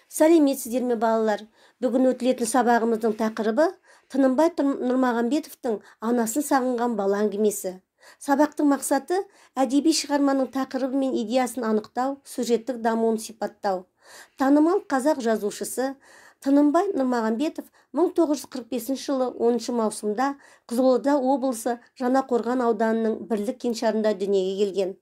Сәлеметсіздер ме балалар? Бүгін өтілетін сабағымыздың тақырыбы Тынымбай Нұрмағамбетовтың анасын сағынған бала әңгімесі. Сабақтың мақсаты әдеби шығарманың тақырыбы мен идеясын анықтау, сюжеттік дамуын сипаттау. Танымал қазақ жазушысы Тынымбай Нұрмағамбетов 1945 жылы 10 маусымда Қызылорда облысы Жаңақорған ауданының Бірлік кеңшарында дүниеге келген.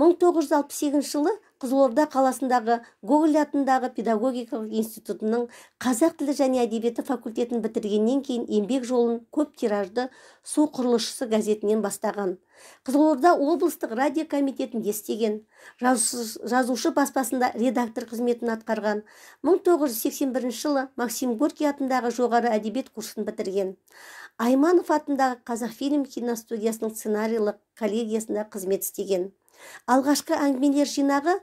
1968 жылы Қызылорда қаласындағы Гоголь атындағы педагогикалық институтының қазақ тілі және әдебиеті факультетін бітіргеннен кейін еңбек жолын көп тиражды Су құрылысшысы газетінен бастаған. Қызылорда облыстық радио комитетінде істеген. Жазушы баспасында редактор қызметін атқарған. 1981 жылы Максим Горький атындағы жоғары әдебиет курсын бітірген. Айманов атындағы Қазақфильм киностудиясының сценарийлық коллегиясында қызмет істеген. Алғашқы әңгімелер жинағы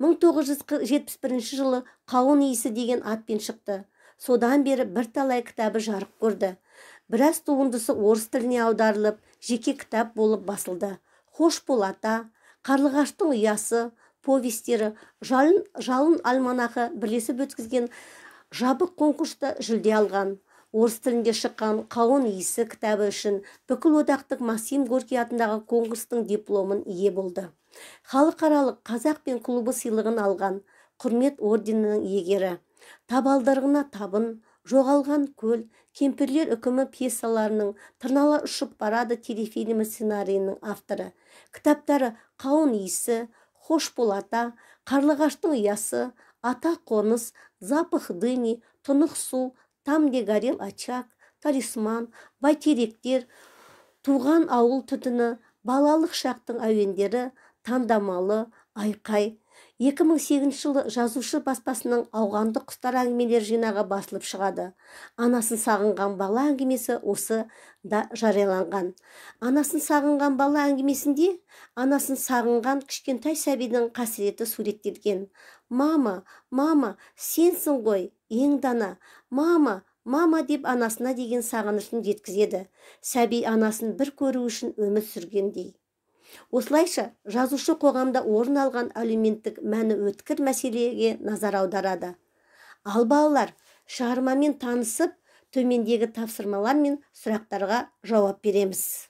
1971 жылы «Қауын иісі» деген атпен шықты. Содан бері бірталай кітабы жарық көрді. Біраз туындысы орыс тіліне аударылып, жеке кітап болып басылды. «Хош бол ата», «Қарлығаштың ұясы» повестері, «Жалын альманахы» бірлесіп өткізген жабық конкурста жүлде алған. Орыс тілінде шыққан «Қауын иісі» кітабы үшін бүкіл одақтық Максим Горький атындағы конкурстың дипломын ие болды. Халықаралық қазақ пен клубы сыйлығын алған, құрмет орденінің иегері. Табалдырығына табын, жоғалған көл, кемпірлер үкімі пьесаларының тырнала ұшып барады телефильмі сценарийінің авторы. Кітаптары «Қауын иісі», «Хош бол ата», «Қарлығаштың ұясы», «Ата қоныс», «Запах дыни», «Тұнық су», «Там где горел очаг», «Талисман», «Бәйтеректер», «Туған ауыл түтіні», «Балалық шақтың әуендері», «Таңдамалы», «Айқай». 2008 жылы жазушы баспасының «Ауғанды құстар» әңгімелер жинағы басылып шығады. Анасын сағынған бала әңгімесі осы да жарияланған. Анасын сағынған бала әңгімесінде анасын сағынған кішкентай сәбидің қасіреті суреттелген. «Мама, мама, сенсің ғой, ең дана, мама, мама» деп анасына деген сағынышын жеткізеді. Сәби анасын бір көру үшін өмір сүргендей. Осылайша жазушы қоғамда орын алған әлеуметтік мәні өткір мәселеге назар аударады. Ал балалар, шығармамен танысып, төмендегі тапсырмалар мен сұрақтарға жауап береміз.